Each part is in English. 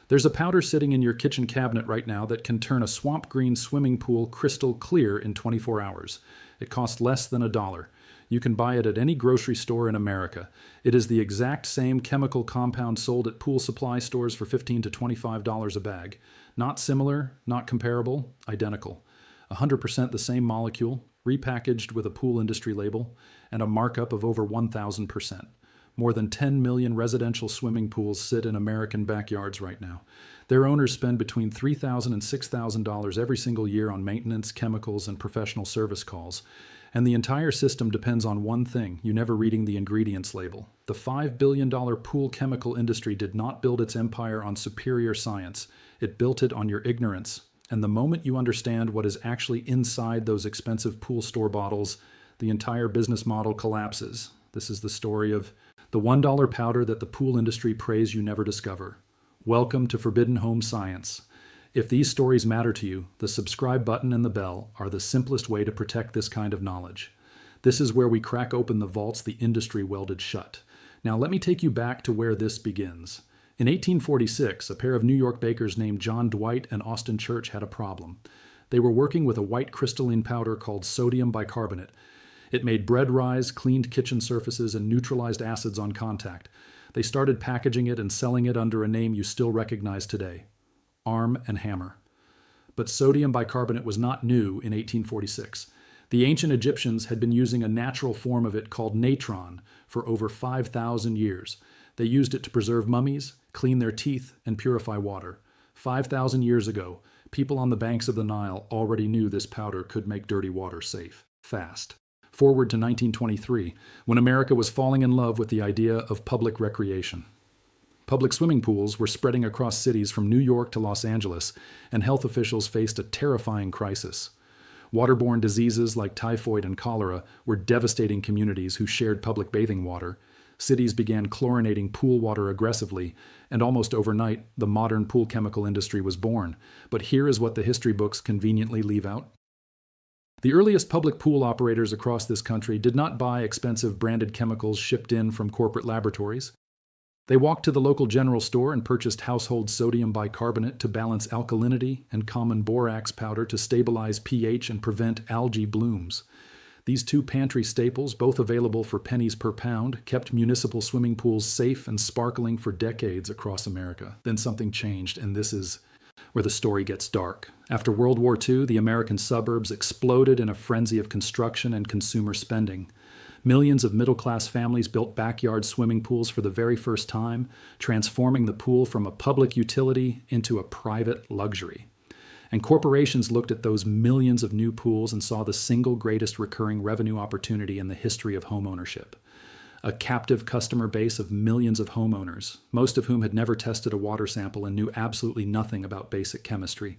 There's a powder sitting in your kitchen cabinet right now that can turn a swamp green swimming pool crystal clear in 24 hours. It costs less than $1. You can buy it at any grocery store in America. It is the exact same chemical compound sold at pool supply stores for $15 to $25 a bag. Not similar, not comparable, identical. 100% the same molecule, repackaged with a pool industry label, and a markup of over 1,000%. More than 10 million residential swimming pools sit in American backyards right now. Their owners spend between $3,000 and $6,000 every single year on maintenance, chemicals, and professional service calls. And the entire system depends on one thing, you never reading the ingredients label. The $5 billion pool chemical industry did not build its empire on superior science. It built it on your ignorance. And the moment you understand what is actually inside those expensive pool store bottles, the entire business model collapses. This is the story of the $1 powder that the pool industry prays you never discover. Welcome to Forbidden Home Science. If these stories matter to you, the subscribe button and the bell are the simplest way to protect this kind of knowledge. This is where we crack open the vaults the industry welded shut. Now let me take you back to where this begins. In 1846, a pair of New York bakers named John Dwight and Austin Church had a problem. They were working with a white crystalline powder called sodium bicarbonate. It made bread rise, cleaned kitchen surfaces, and neutralized acids on contact. They started packaging it and selling it under a name you still recognize today, Arm & Hammer. But sodium bicarbonate was not new in 1846. The ancient Egyptians had been using a natural form of it called natron for over 5,000 years. They used it to preserve mummies, clean their teeth, and purify water. 5,000 years ago, people on the banks of the Nile already knew this powder could make dirty water safe, fast. Forward to 1923, when America was falling in love with the idea of public recreation. Public swimming pools were spreading across cities from New York to Los Angeles, and health officials faced a terrifying crisis. Waterborne diseases like typhoid and cholera were devastating communities who shared public bathing water. Cities began chlorinating pool water aggressively, and almost overnight, the modern pool chemical industry was born. But here is what the history books conveniently leave out. The earliest public pool operators across this country did not buy expensive branded chemicals shipped in from corporate laboratories. They walked to the local general store and purchased household sodium bicarbonate to balance alkalinity and common borax powder to stabilize pH and prevent algae blooms. These two pantry staples, both available for pennies per pound, kept municipal swimming pools safe and sparkling for decades across America. Then something changed, and this is where the story gets dark. After World War II, the American suburbs exploded in a frenzy of construction and consumer spending. Millions of middle-class families built backyard swimming pools for the very first time, transforming the pool from a public utility into a private luxury. And corporations looked at those millions of new pools and saw the single greatest recurring revenue opportunity in the history of homeownership. A captive customer base of millions of homeowners, most of whom had never tested a water sample and knew absolutely nothing about basic chemistry.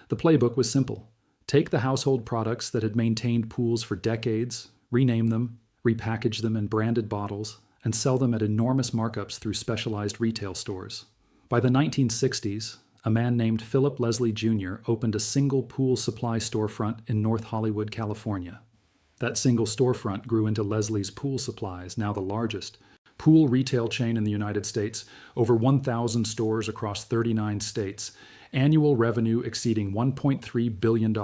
The playbook was simple. Take the household products that had maintained pools for decades, rename them, repackage them in branded bottles, and sell them at enormous markups through specialized retail stores. By the 1960s, a man named Philip Leslie Jr. opened a single pool supply storefront in North Hollywood, California. That single storefront grew into Leslie's Pool Supplies, now the largest pool retail chain in the United States, over 1,000 stores across 39 states, annual revenue exceeding $1.3 billion,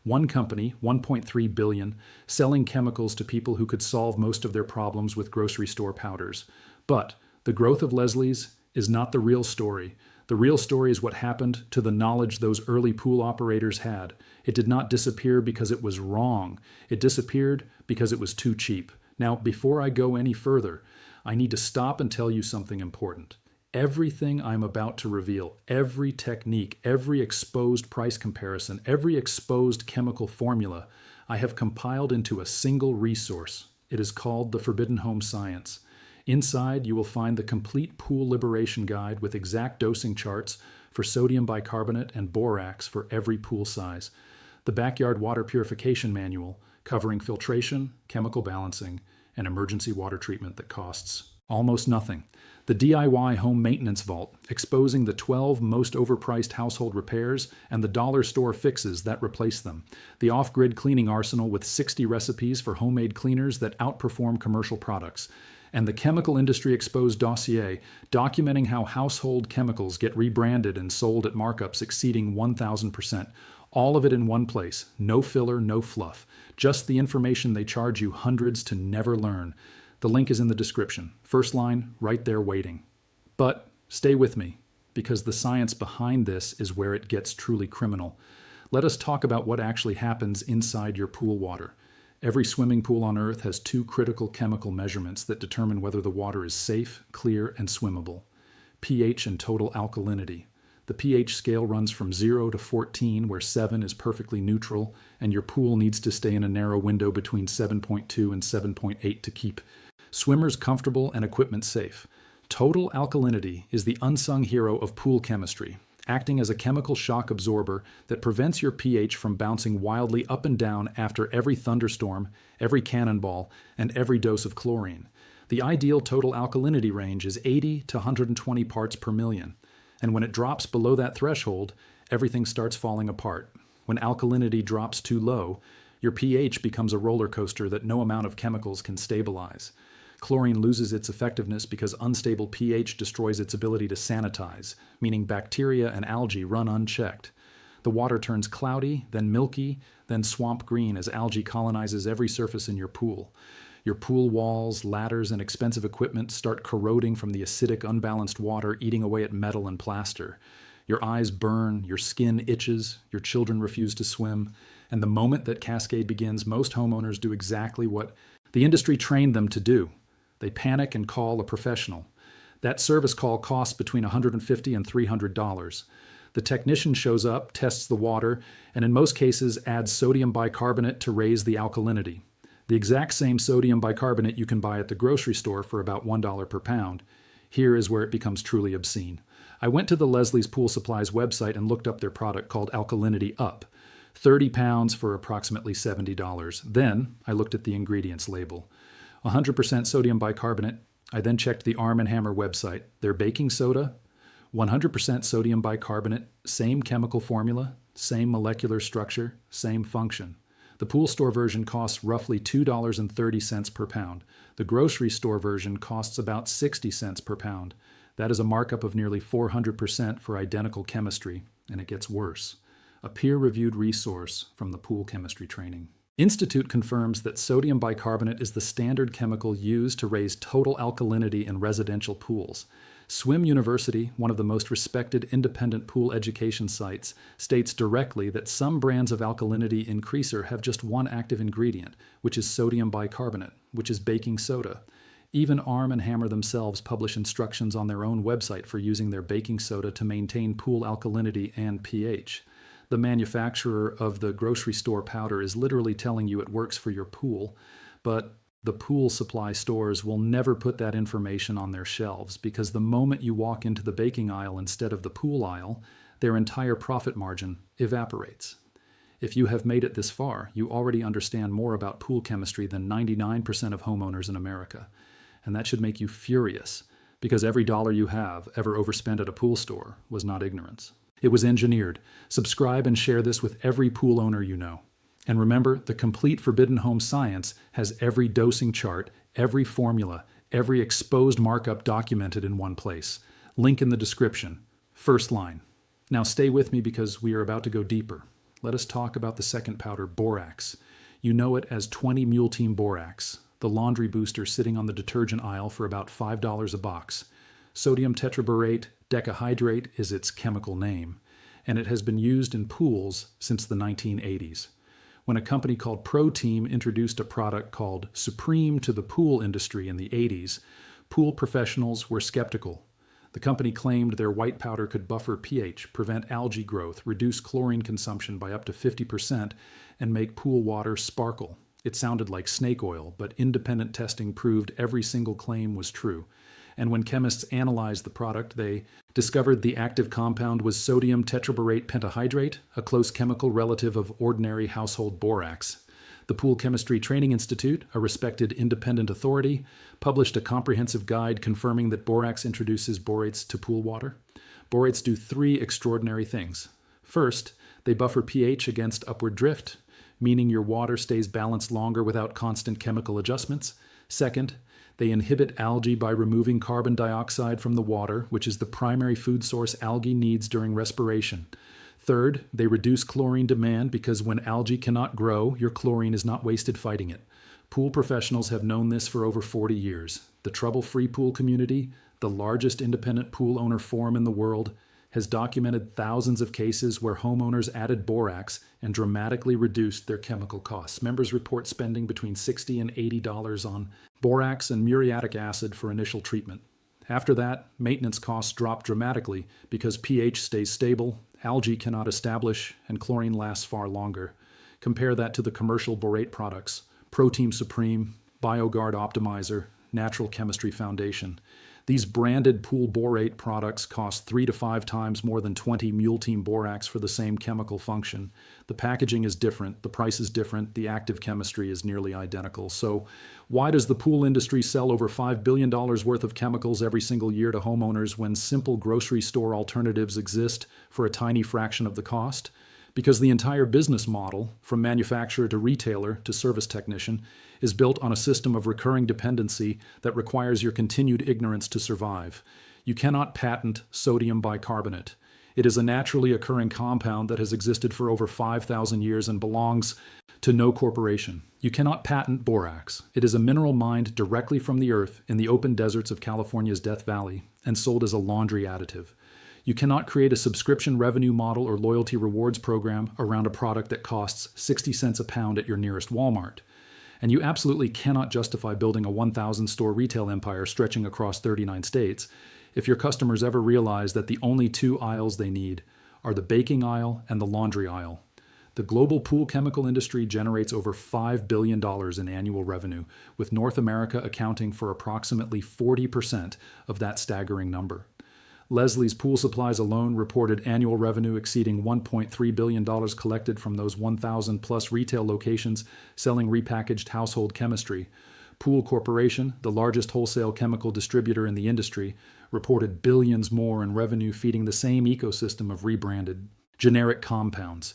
one company, $1.3 billion, selling chemicals to people who could solve most of their problems with grocery store powders. But the growth of Leslie's is not the real story. The real story is what happened to the knowledge those early pool operators had. It did not disappear because it was wrong. It disappeared because it was too cheap. Now, before I go any further, I need to stop and tell you something important. Everything I'm about to reveal, every technique, every exposed price comparison, every exposed chemical formula, I have compiled into a single resource. It is called the Forbidden Home Science. Inside, you will find the complete pool liberation guide with exact dosing charts for sodium bicarbonate and borax for every pool size, the backyard water purification manual covering filtration, chemical balancing, and emergency water treatment that costs almost nothing, the DIY home maintenance vault exposing the 12 most overpriced household repairs and the dollar store fixes that replace them, the off-grid cleaning arsenal with 60 recipes for homemade cleaners that outperform commercial products, and the chemical industry exposed dossier documenting how household chemicals get rebranded and sold at markups exceeding 1,000%. All of it in one place. No filler, no fluff. Just the information they charge you hundreds to never learn. The link is in the description. First line, right there waiting. But stay with me, because the science behind this is where it gets truly criminal. Let us talk about what actually happens inside your pool water. Every swimming pool on Earth has two critical chemical measurements that determine whether the water is safe, clear, and swimmable: pH and total alkalinity. The pH scale runs from 0 to 14, where 7 is perfectly neutral, and your pool needs to stay in a narrow window between 7.2 and 7.8 to keep swimmers comfortable and equipment safe. Total alkalinity is the unsung hero of pool chemistry, acting as a chemical shock absorber that prevents your pH from bouncing wildly up and down after every thunderstorm, every cannonball, and every dose of chlorine. The ideal total alkalinity range is 80 to 120 parts per million. And when it drops below that threshold, everything starts falling apart. When alkalinity drops too low, your pH becomes a roller coaster that no amount of chemicals can stabilize. Chlorine loses its effectiveness because unstable pH destroys its ability to sanitize, meaning bacteria and algae run unchecked. The water turns cloudy, then milky, then swamp green as algae colonizes every surface in your pool. Your pool walls, ladders, and expensive equipment start corroding from the acidic, unbalanced water eating away at metal and plaster. Your eyes burn, your skin itches, your children refuse to swim, and the moment that cascade begins, most homeowners do exactly what the industry trained them to do. They panic and call a professional. That service call costs between $150 and $300. The technician shows up, tests the water, and in most cases adds sodium bicarbonate to raise the alkalinity. The exact same sodium bicarbonate you can buy at the grocery store for about $1 per pound. Here is where it becomes truly obscene. I went to the Leslie's Pool Supplies website and looked up their product called Alkalinity Up. 30 pounds for approximately $70. Then I looked at the ingredients label. 100% sodium bicarbonate. I then checked the Arm & Hammer website. Their baking soda, 100% sodium bicarbonate, same chemical formula, same molecular structure, same function. The pool store version costs roughly $2.30 per pound. The grocery store version costs about 60 cents per pound. That is a markup of nearly 400% for identical chemistry, and it gets worse. A peer-reviewed resource from the pool chemistry training Institute confirms that sodium bicarbonate is the standard chemical used to raise total alkalinity in residential pools. Swim University, one of the most respected independent pool education sites, states directly that some brands of alkalinity increaser have just one active ingredient, which is sodium bicarbonate, which is baking soda. Even Arm & Hammer themselves publish instructions on their own website for using their baking soda to maintain pool alkalinity and pH. The manufacturer of the grocery store powder is literally telling you it works for your pool, but the pool supply stores will never put that information on their shelves because the moment you walk into the baking aisle instead of the pool aisle, their entire profit margin evaporates. If you have made it this far, you already understand more about pool chemistry than 99% of homeowners in America. And that should make you furious, because every dollar you have ever overspent at a pool store was not ignorance. It was engineered. Subscribe and share this with every pool owner you know. And remember, the complete Forbidden Home Science has every dosing chart, every formula, every exposed markup documented in one place. Link in the description. First line. Now stay with me because we are about to go deeper. Let us talk about the second powder, borax. You know it as 20 Mule Team Borax, the laundry booster sitting on the detergent aisle for about $5 a box. Sodium tetraborate decahydrate is its chemical name, and it has been used in pools since the 1980s. When a company called Pro Team introduced a product called Supreme to the pool industry in the 80s, pool professionals were skeptical. The company claimed their white powder could buffer pH, prevent algae growth, reduce chlorine consumption by up to 50%, and make pool water sparkle. It sounded like snake oil, but independent testing proved every single claim was true. And when chemists analyzed the product, they discovered the active compound was sodium tetraborate pentahydrate, a close chemical relative of ordinary household borax. The Pool Chemistry Training Institute, a respected independent authority, published a comprehensive guide confirming that borax introduces borates to pool water. Borates do three extraordinary things. First, they buffer pH against upward drift, meaning your water stays balanced longer without constant chemical adjustments. Second, They inhibit algae by removing carbon dioxide from the water, which is the primary food source algae needs during respiration. Third, they reduce chlorine demand because when algae cannot grow, your chlorine is not wasted fighting it. Pool professionals have known this for over 40 years. The trouble-free pool community, the largest independent pool owner forum in the world, has documented thousands of cases where homeowners added borax and dramatically reduced their chemical costs. Members report spending between $60 and $80 on borax and muriatic acid for initial treatment. After that, maintenance costs drop dramatically because pH stays stable, algae cannot establish, and chlorine lasts far longer. Compare that to the commercial borate products, Protein Supreme, BioGuard Optimizer, Natural Chemistry Foundation. These branded pool borate products cost 3 to 5 times more than 20 Mule Team Borax for the same chemical function. The packaging is different, the price is different, the active chemistry is nearly identical. So why does the pool industry sell over $5 billion worth of chemicals every single year to homeowners when simple grocery store alternatives exist for a tiny fraction of the cost? Because the entire business model, from manufacturer to retailer to service technician, is built on a system of recurring dependency that requires your continued ignorance to survive. You cannot patent sodium bicarbonate. It is a naturally occurring compound that has existed for over 5,000 years and belongs to no corporation. You cannot patent borax. It is a mineral mined directly from the earth in the open deserts of California's Death Valley and sold as a laundry additive. You cannot create a subscription revenue model or loyalty rewards program around a product that costs 60 cents a pound at your nearest Walmart. And you absolutely cannot justify building a 1,000 store retail empire stretching across 39 states if your customers ever realize that the only 2 aisles they need are the baking aisle and the laundry aisle. The global pool chemical industry generates over $5 billion in annual revenue, with North America accounting for approximately 40% of that staggering number. Leslie's Pool Supplies alone reported annual revenue exceeding $1.3 billion collected from those 1,000 plus retail locations selling repackaged household chemistry. Pool Corporation, the largest wholesale chemical distributor in the industry, reported billions more in revenue feeding the same ecosystem of rebranded, generic compounds.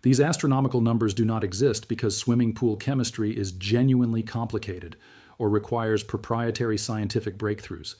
These astronomical numbers do not exist because swimming pool chemistry is genuinely complicated or requires proprietary scientific breakthroughs.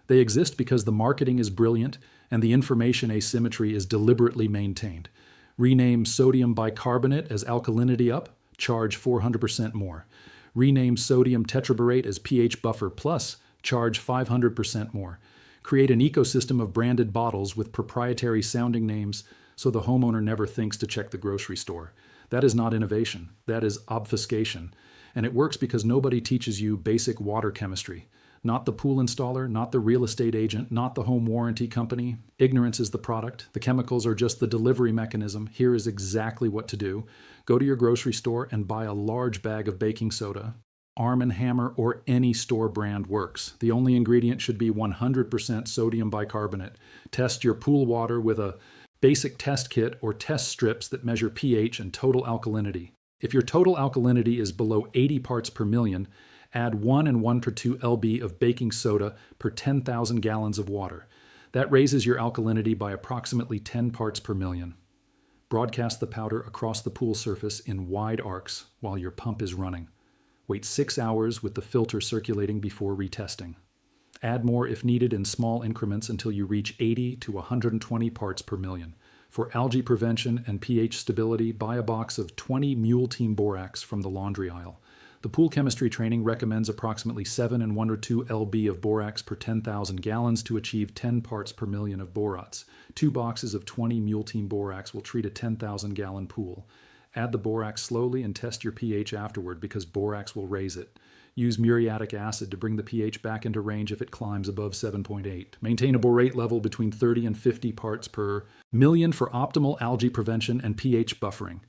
They exist because the marketing is brilliant and the information asymmetry is deliberately maintained. Rename sodium bicarbonate as alkalinity up, charge 400% more. Rename sodium tetraborate as pH buffer plus, charge 500% more. Create an ecosystem of branded bottles with proprietary sounding names so the homeowner never thinks to check the grocery store. That is not innovation, that is obfuscation. And it works because nobody teaches you basic water chemistry. Not the pool installer, not the real estate agent, not the home warranty company. Ignorance is the product. The chemicals are just the delivery mechanism. Here is exactly what to do. Go to your grocery store and buy a large bag of baking soda. Arm & Hammer or any store brand works. The only ingredient should be 100% sodium bicarbonate. Test your pool water with a basic test kit or test strips that measure pH and total alkalinity. If your total alkalinity is below 80 parts per million, add 1 and 1/2 lb of baking soda per 10,000 gallons of water. That raises your alkalinity by approximately 10 parts per million. Broadcast the powder across the pool surface in wide arcs while your pump is running. Wait 6 hours with the filter circulating before retesting. Add more if needed in small increments until you reach 80 to 120 parts per million. For algae prevention and pH stability, buy a box of 20 Mule Team Borax from the laundry aisle. The pool chemistry training recommends approximately 7 and 1/2 lb of borax per 10,000 gallons to achieve 10 parts per million of borates. 2 boxes of 20 Mule Team Borax will treat a 10,000 gallon pool. Add the borax slowly and test your pH afterward because borax will raise it. Use muriatic acid to bring the pH back into range if it climbs above 7.8. Maintain a borate level between 30 and 50 parts per million for optimal algae prevention and pH buffering.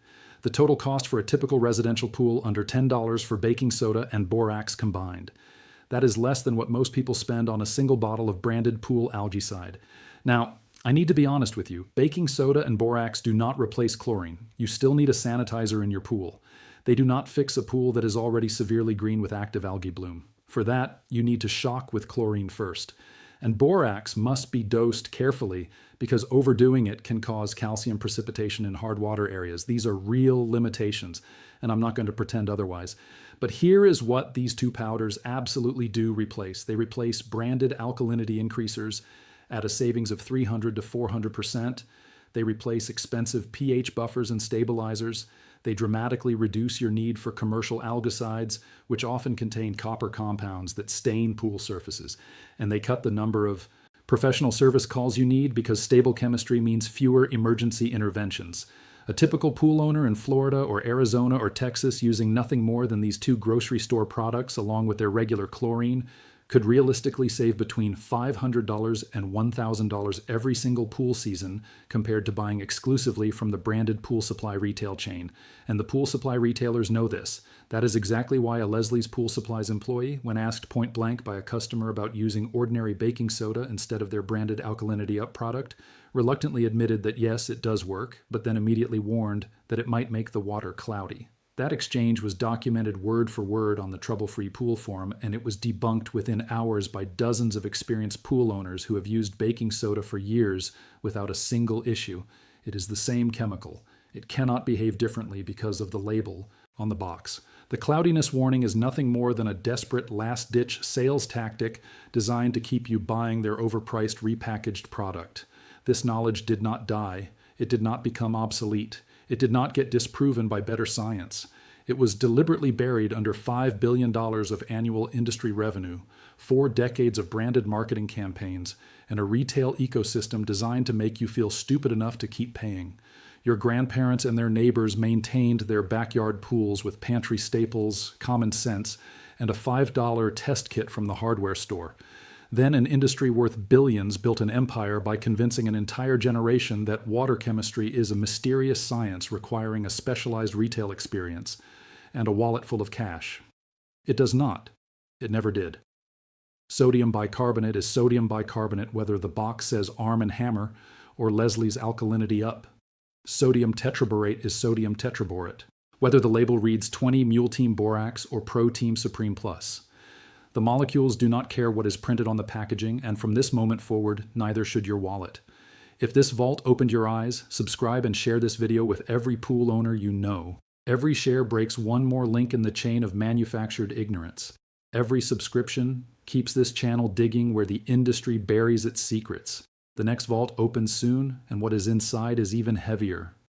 The total cost for a typical residential pool under $10 for baking soda and borax combined. That is less than what most people spend on a single bottle of branded pool algaecide. Now, I need to be honest with you. Baking soda and borax do not replace chlorine. You still need a sanitizer in your pool. They do not fix a pool that is already severely green with active algae bloom. For that, you need to shock with chlorine first. And borax must be dosed carefully because overdoing it can cause calcium precipitation in hard water areas. These are real limitations, and I'm not going to pretend otherwise. But here is what these two powders absolutely do replace. They replace branded alkalinity increasers at a savings of 300 to 400%. They replace expensive pH buffers and stabilizers. They dramatically reduce your need for commercial algicides, which often contain copper compounds that stain pool surfaces. And they cut the number of professional service calls you need because stable chemistry means fewer emergency interventions. A typical pool owner in Florida or Arizona or Texas using nothing more than these two grocery store products along with their regular chlorine could realistically save between $500 and $1,000 every single pool season compared to buying exclusively from the branded pool supply retail chain. And the pool supply retailers know this. That is exactly why a Leslie's Pool Supplies employee, when asked point blank by a customer about using ordinary baking soda instead of their branded alkalinity up product, reluctantly admitted that yes, it does work, but then immediately warned that it might make the water cloudy. That exchange was documented word for word on the Trouble Free Pool forum, and it was debunked within hours by dozens of experienced pool owners who have used baking soda for years without a single issue. It is the same chemical. It cannot behave differently because of the label on the box. The cloudiness warning is nothing more than a desperate last-ditch sales tactic designed to keep you buying their overpriced repackaged product. This knowledge did not die. It did not become obsolete. It did not get disproven by better science. It was deliberately buried under $5 billion of annual industry revenue, 4 decades of branded marketing campaigns, and a retail ecosystem designed to make you feel stupid enough to keep paying. Your grandparents and their neighbors maintained their backyard pools with pantry staples, common sense, and a $5 test kit from the hardware store. Then an industry worth billions built an empire by convincing an entire generation that water chemistry is a mysterious science requiring a specialized retail experience and a wallet full of cash. It does not. It never did. Sodium bicarbonate is sodium bicarbonate whether the box says Arm & Hammer or Leslie's Alkalinity Up. Sodium tetraborate is sodium tetraborate, whether the label reads 20 Mule Team Borax or Pro Team Supreme Plus. The molecules do not care what is printed on the packaging, and from this moment forward, neither should your wallet. If this vault opened your eyes, subscribe and share this video with every pool owner you know. Every share breaks one more link in the chain of manufactured ignorance. Every subscription keeps this channel digging where the industry buries its secrets. The next vault opens soon, and what is inside is even heavier.